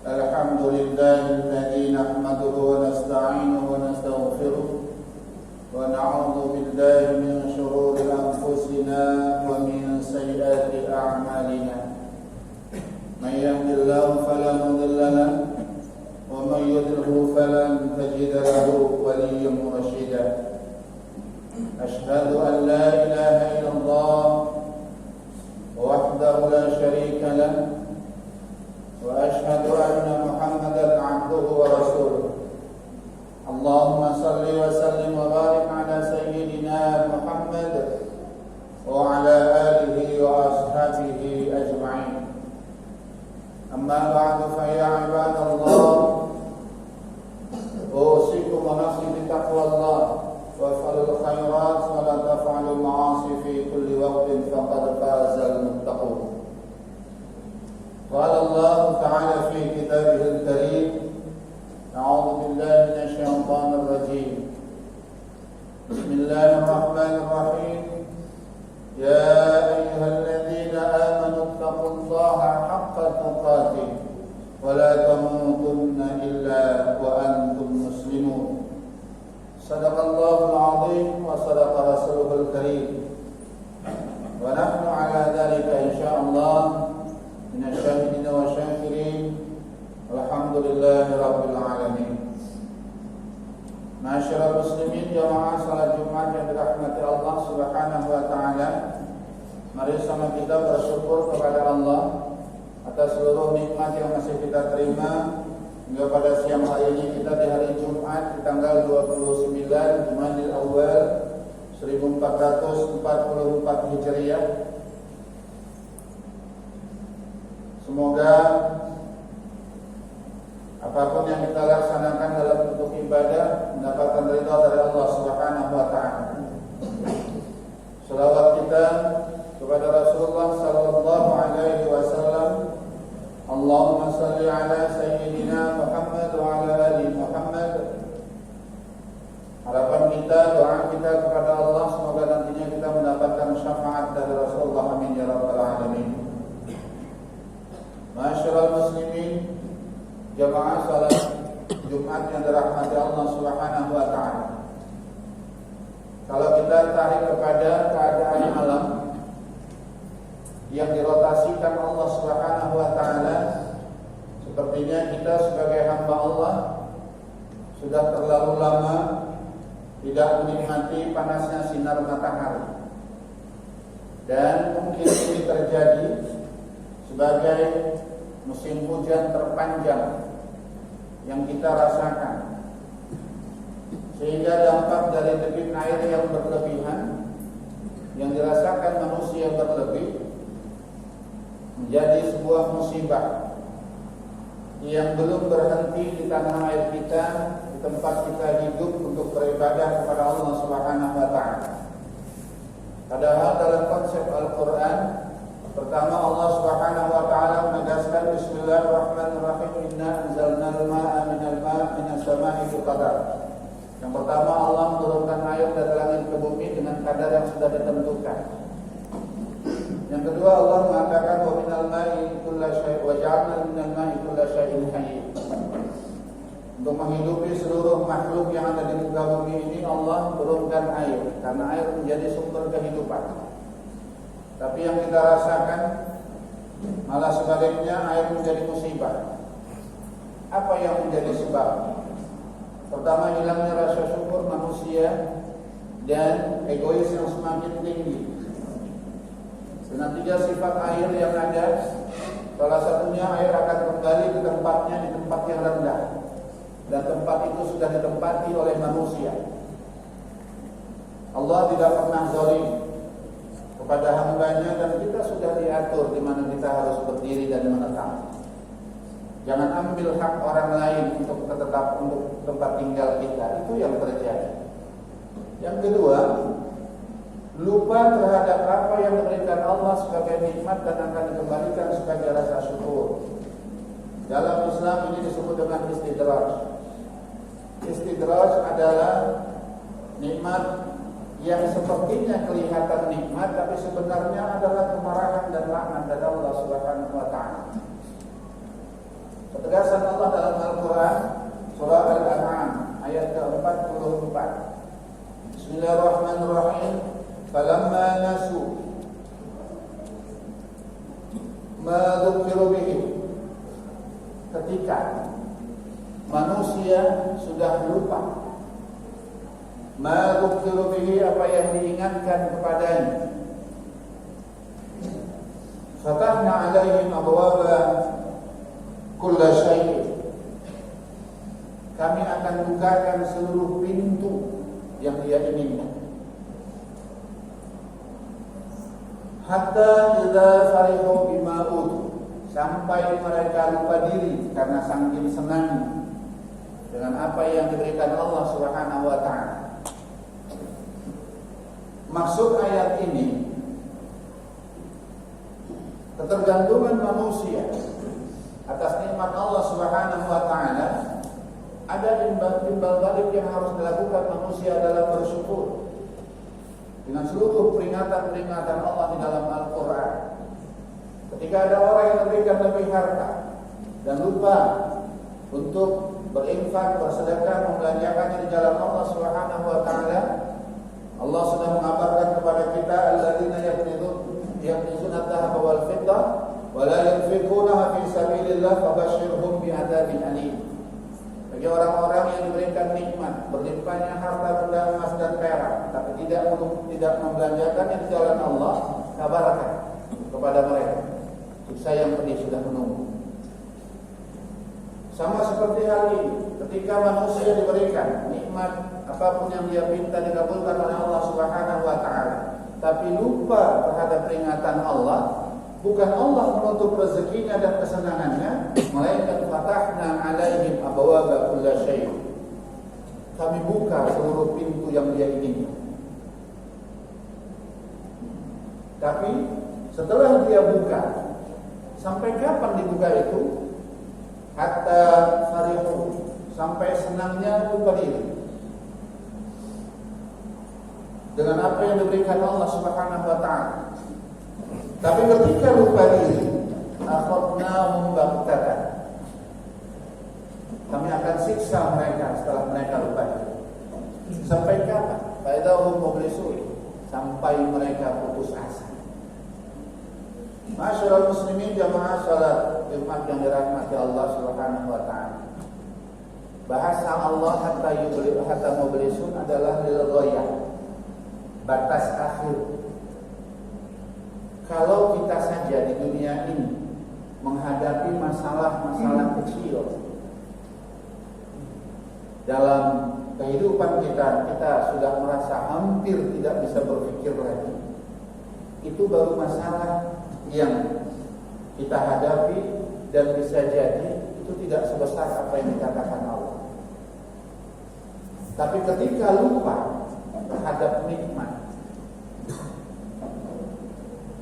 Alhamdulillahilladzi nahmaduhu wa nasta'inuhu wa nastaghfiruh wa na'udzu billahi min shururi anfusina wa min sayyiati a'malina. May yahdihillahu fala mudilla lahu wa may yudlilhu falan tajida lahu waliyyan murshida. Ashhadu an la ilaha illallah wahdahu la syarika lahu wa ashhadu anna Muhammadan 'abduhu wa rasuluh. Allahumma salli wa sallim wa barik ala sayyidina Muhammad wa ala alihi wa ashabihi ajma'in. Amma ba'du fa ya ibadallah, usikum wa nafsi bi taqwallah wa fa'alul khairat wa la taf'alul ma'asi fi kulli waqtin faqad fazal muttaqun. قال الله تعالى في كتابه الكريم: أعوذ بالله من الشيطان الرجيم. بسم الله الرحمن الرحيم. يا أيها الذين آمنوا اتقوا الله حق تقاته ولا تموتن إلا وأنتم مسلمون. Masyarul muslimin jamaah salat Jumat yang dirahmati Allah Subhanahu wa taala. Mari sama kita bersyukur kepada Allah atas seluruh nikmat yang masih kita terima hingga pada siang hari ini kita di hari Jumat di tanggal 29 Jumadil Awal 1444 Hijriah. Semoga apapun yang kita laksanakan dalam bentuk ibadah mendapatkan ridha dari Allah Subhanahu wa taala. Selawat kita kepada Rasulullah sallallahu alaihi wasallam. Allahumma salli ala sayyidina Muhammad wa ala ali Muhammad. Harapan kita, doa kita kepada Allah semoga nantinya kita mendapatkan syafaat dari Rasulullah, amin ya rabbal alamin. Masyarul muslimin jamaah salat Jumat yang dirahmati Allah Subhanahu wa taala. Kalau kita tarik kepada keadaan alam yang dirotasikan Allah Subhanahu wa taala, sepertinya kita sebagai hamba Allah sudah terlalu lama tidak menikmati panasnya sinar matahari. Dan mungkin ini terjadi sebagai musim hujan terpanjang yang kita rasakan, sehingga dampak dari debit air yang berlebihan yang dirasakan manusia berlebih menjadi sebuah musibah yang belum berhenti di tanah air kita, di tempat kita hidup untuk beribadah kepada Allah Subhanahu wa taala. Padahal dalam konsep Al-Qur'an, pertama Allah Subhanahu wa taala menegaskan bismillahirrahmanirrahim, inna anzalnal ma'a minas sama'i biqadar. Yang pertama Allah menurunkan air dari langit ke bumi dengan kadar yang sudah ditentukan. Yang kedua Allah mengatakan wa minal ma'i kullu syai' wa ja'alna minal ma'i kullu syai'in hayy. Untuk menghidupi seluruh makhluk yang ada di muka bumi ini Allah turunkan air karena air menjadi sumber kehidupan. Tapi yang kita rasakan malah sebaliknya, air menjadi musibah. Apa yang menjadi sebab? Pertama, hilangnya rasa syukur manusia dan egois yang semakin tinggi. Dengan tiga sifat air yang ada, salah satunya air akan kembali ke tempatnya di tempat yang rendah, dan tempat itu sudah ditempati oleh manusia. Allah tidak pernah zalim kepada hambanya, dan kita sudah diatur di mana kita harus berdiri dan menetap. Jangan ambil hak orang lain untuk tetap untuk tempat tinggal kita. Itu yang terjadi. Yang kedua, lupa terhadap apa yang diberikan Allah sebagai nikmat dan akan dikembalikan sebagai rasa syukur. Dalam Islam ini disebut dengan istidraj. Istidraj adalah nikmat yang sepertinya kelihatan nikmat, tapi sebenarnya adalah kemarahan dan laknat dari Allah Subhanahu wa taala. Ketegasan Allah dalam Al-Qur'an surah Al-An'am ayat ke-44. Bismillahirrahmanirrahim. Falamma nasu ma dzukiru bihi. Ketika manusia sudah lupa ma dzukiru bihi, apa yang diingatkan kepadanya, fatahna alaihim abwaba kulla syai', kami akan bukakan seluruh pintu yang dia inginkan. Hatta idza farihu bima utu, sampai mereka lupa diri karena saking senang dengan apa yang diberikan Allah Subhanahu wa taala. Maksud ayat ini, ketergantungan manusia atas nikmat Allah Subhanahu wa taala, ada timbal balik yang harus dilakukan manusia dalam bersyukur. Dengan seluruh peringatan-peringatan Allah di dalam Al-Qur'an. Ketika ada orang yang memberikan lebih harta dan lupa untuk berinfak, bersedekah, membelanjakannya di jalan Allah Subhanahu wa taala, Allah sudah mengabarkan kepada kita alladzina yaknizuna adh-dhahaba wal fiddah wa la yunfiqunaha fi sabilillah fabashshirhum bi'adzabin alim. Bagi orang-orang yang diberikan nikmat berlimpahnya harta benda emas dan perak, tapi tidak membelanjakannya di jalan Allah, kabarkan kepada mereka, siksa yang pedih sudah menunggu. Sama seperti hal ini, ketika manusia diberikan nikmat apapun yang dia minta dikabulkan oleh Allah Subhanahu wa taala, tapi lupa terhadap peringatan Allah, bukan Allah menutup rezekinya dan kesenangannya, melainkan fatahna alaihim abwaaba kulli syai'. Kami buka seluruh pintu yang dia inginkan. Tapi setelah dia buka, sampai kapan dibuka itu? Hatta farihu, sampai senangnya lupa diri dengan apa yang diberikan Allah Subhanahu wa taala. Tapi ketika lupa diri, akhadnahum baghtatan, kami akan siksa mereka setelah mereka lupa diri. Sampai kapan? Faidahum mublisun, sampai mereka putus asa. Masyaallah muslimin jamaah salat Jumat yang dirahmati Allah Subhanahu wa taala. Bahasa Allah hatta mublisun adalah lil ghayah, batas akhir. Kalau kita saja di dunia ini menghadapi masalah-masalah kecil dalam kehidupan kita sudah merasa hampir tidak bisa berpikir lagi. Itu baru masalah yang kita hadapi, dan bisa jadi itu tidak sebesar apa yang dikatakan Allah. Tapi ketika lupa terhadap nikmat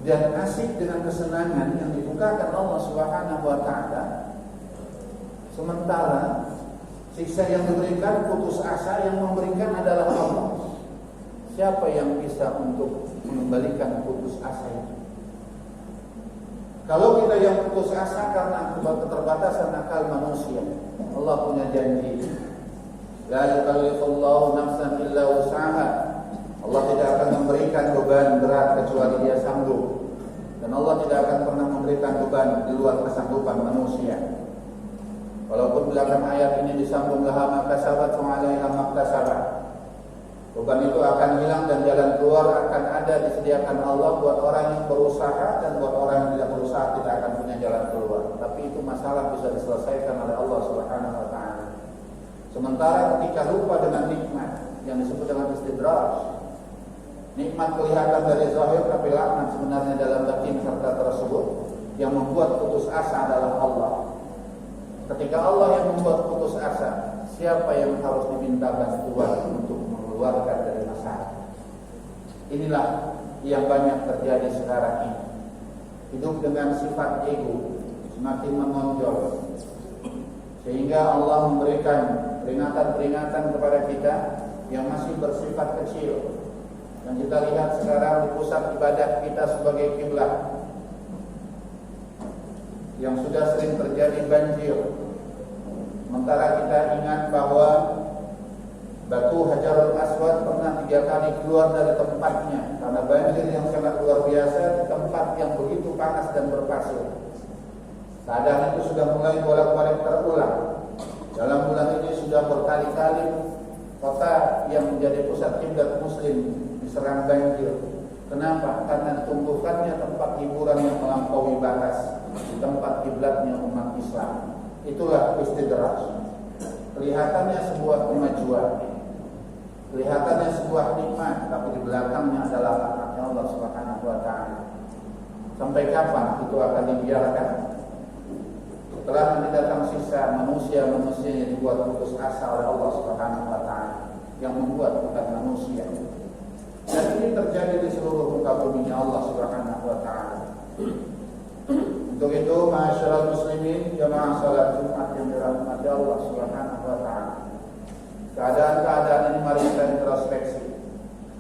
dan asik dengan kesenangan yang dibukakan Allah Subhanahu wa taala, sementara siksa yang diberikan, putus asa yang memberikan adalah Allah, siapa yang bisa untuk mengembalikan putus asa itu? Kalau kita yang putus asa karena keterbatasan akal manusia, Allah punya janji, la yukallifullahu nafsan illa wus'aha. Allah tidak akan memberikan beban berat kecuali dia sanggup, dan Allah tidak akan pernah memberikan beban di luar kesanggupan manusia. Walaupun belakang ayat ini disambung laha ma kasabat wa 'alaiha ma kasabat, beban itu akan hilang dan jalan keluar akan ada disediakan Allah buat orang yang berusaha, dan buat orang yang tidak berusaha tidak akan punya jalan keluar. Tapi itu masalah bisa diselesaikan oleh Allah Subhanahu wa taala. Sementara ketika lupa dengan nikmat yang disebut dengan istidraj, nikmat kelihatan dari zahir tapi laknat sebenarnya dalam batin harta tersebut, yang membuat putus asa adalah Allah. Ketika Allah yang membuat putus asa, siapa yang harus diminta bantuan untuk mengeluarkan dari masalah? Inilah yang banyak terjadi sekarang ini. Hidup dengan sifat ego semakin menonjol, sehingga Allah memberikan peringatan-peringatan kepada kita yang masih bersifat kecil. Dan kita lihat sekarang di pusat ibadah kita sebagai kiblat, yang sudah sering terjadi banjir. Sementara kita ingat bahwa batu Hajarul Aswad pernah 3 kali keluar dari tempatnya karena banjir yang sangat luar biasa di tempat yang begitu panas dan berpasir. Keadaan itu sudah mulai bolak-balik terulang. Dalam bulan ini sudah berkali-kali kota yang menjadi pusat kiblat muslim diserang banjir. Kenapa? Karena tumbuhkannya tempat hiburan yang melampaui batas di tempat kiblatnya umat Islam. Itulah istidraj. Kelihatannya sebuah kemajuan, kelihatannya sebuah nikmat, tapi di belakangnya adalah laknatnya Allah Subhanahu wa taala. Sampai kapan itu akan dibiarkan? Setelah nanti datang sisa manusia-manusia yang dibuat putus asa oleh Allah Subhanahu wa taala, yang membuat bukan manusia. Dan ini terjadi di seluruh muka bumi Allah Subhanahu wa taala. Untuk itu, masyaallah muslimin jamaah salat Jumat yang dirahmati Allah Subhanahu wa taala, keadaan-keadaan ini mari kita introspeksi.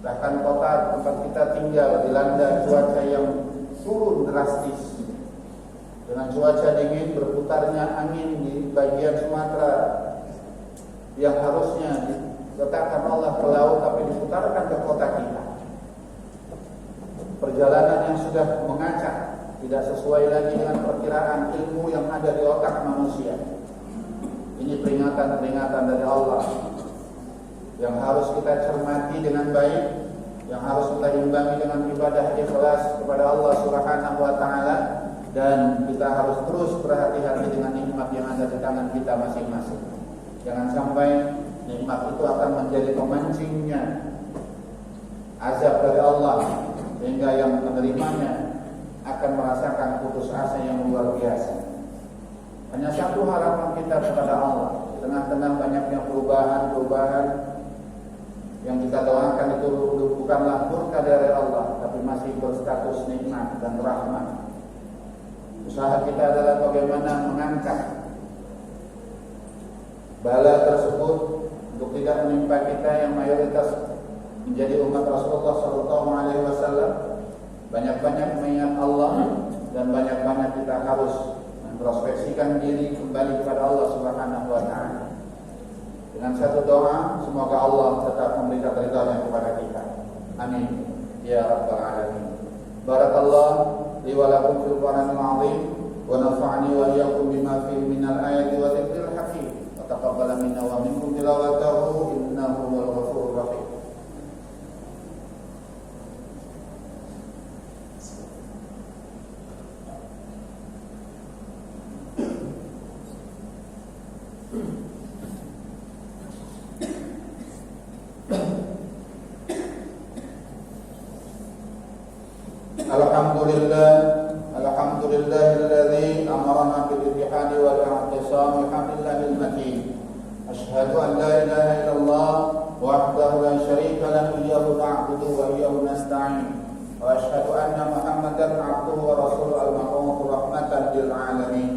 Bahkan kota tempat kita tinggal dilanda cuaca yang turun drastis, dengan cuaca dingin, berputarnya angin di bagian Sumatera yang harusnya diletakkan Allah ke laut tapi diputarkan ke kota kita. Perjalanan yang sudah mengacak, tidak sesuai lagi dengan perkiraan ilmu yang ada di otak manusia. Ini peringatan-peringatan dari Allah. yang harus kita cermati dengan baik, yang harus kita imbangi dengan ibadah ikhlas kepada Allah Subhanahu wa taala, dan kita harus terus berhati-hati dengan nikmat yang ada di tangan kita masing-masing. Jangan sampai nikmat itu akan menjadi pemancingnya azab dari Allah, sehingga yang menerimanya akan merasakan putus asa yang luar biasa. Hanya satu harapan kita kepada Allah, di tengah-tengah banyaknya perubahan yang kita doakan itu bukanlah murka dari Allah, tapi masih berstatus nikmat dan rahmat. Usaha kita adalah bagaimana mengangkat bala tersebut untuk tidak menimpa kita yang mayoritas menjadi umat Rasulullah SAW. Banyak-banyak mengingat Allah dan banyak-banyak kita harus introspeksikan diri kembali kepada Allah Subhanahu wa taala. Dengan satu doa, semoga Allah tetap memberikan ridha-Nya kepada kita. Amin ya rabbal alamin. Barakallah li wa lakum fil Qur'anil 'azim wa nafa'ani wa iyyakum bima fihi minal ayati wa dzikril hakim. Wa taqabbal minna wa minkum tilawatahu innahu huwal ghafurur rahim. Alhamdulillahilladzi amarna bil ittihadi wal i'tisami hamdillahil matin. Asyhadu an la ilaha illallah wahdahu la syarika lahu iyyahu na'budu wa iyyahu nasta'in. Wa asyhadu anna Muhammadan 'abduhu wa rasuluhu al-mab'uts rahmatan lil 'alamin.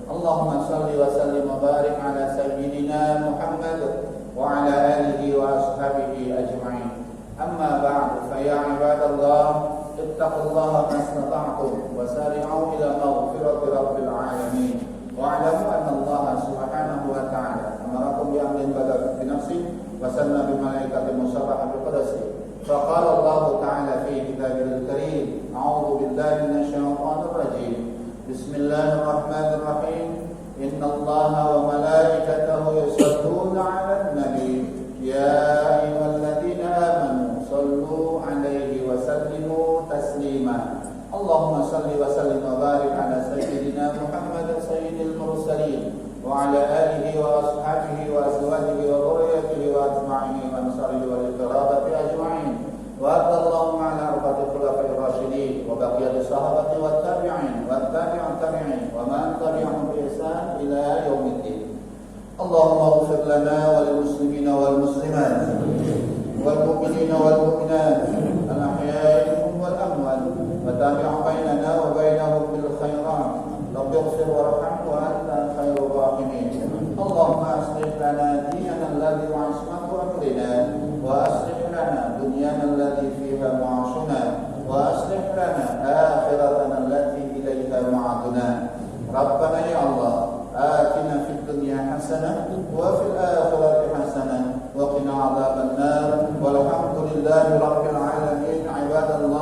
Allahumma shalli wa sallim wa barik ala sayyidina Muhammad wa ala alihi wa ashabihi ajma'in. Amma ba'du, fa ya ibadallah ittaqullaha mastata'tum wa sari'u ila maghfirati rabbil alamin wa a'lamu anna Allah subhanahu wa ta'ala amarakum bi amrin bada bi nafsi wa sanna bi malaikati musabbaha bi qadasi fa qala Allah ta'ala fi kitabil karim a'udzu billahi minasy syaithanir rajim bismillahir rahmanir rahim inna Allaha wa malaikatahu yusalluna 'alan nabi ya ayyuhalladzina amanu sallu 'alaihi wa sallimu taslima. Allahumma salli wa sallim wa barik ala sayyidina Muhammad sayyidil mursalin wa ala alihi wa ashabihi wa azwajihi wa dhurriyyatihi wa ajma'in wa ansarihi wa liqrabati ajma'in wa sallallahu ala arba'ati khulafa'ir rasyidin wa baqiyati sahabati wa tabi'in wa tabi'in wa man tabi'ahum bi ihsan ila yaumiddin. Allahumma ighfir lana wa lil muslimina wal muslimat wal mu'minina wal mu'minat al-ahya'i minhum wal amwat wa tabi' bainana wa bainahum bil khairat rabbi ighfir warham wa anta khairur rahimin. Allahumma aslih lana dinana alladhi huwa ismatu amrina wa aslih lana dunyana allati fiha ma'ashuna wa aslih lana akhiratana allati ilayha ma'aduna. Rabbana ya Allah atina fid dunya hasanah wa fil akhirati hasanah wa qina adzaban nar walhamdulillahi rabbil alamin. Ibadallah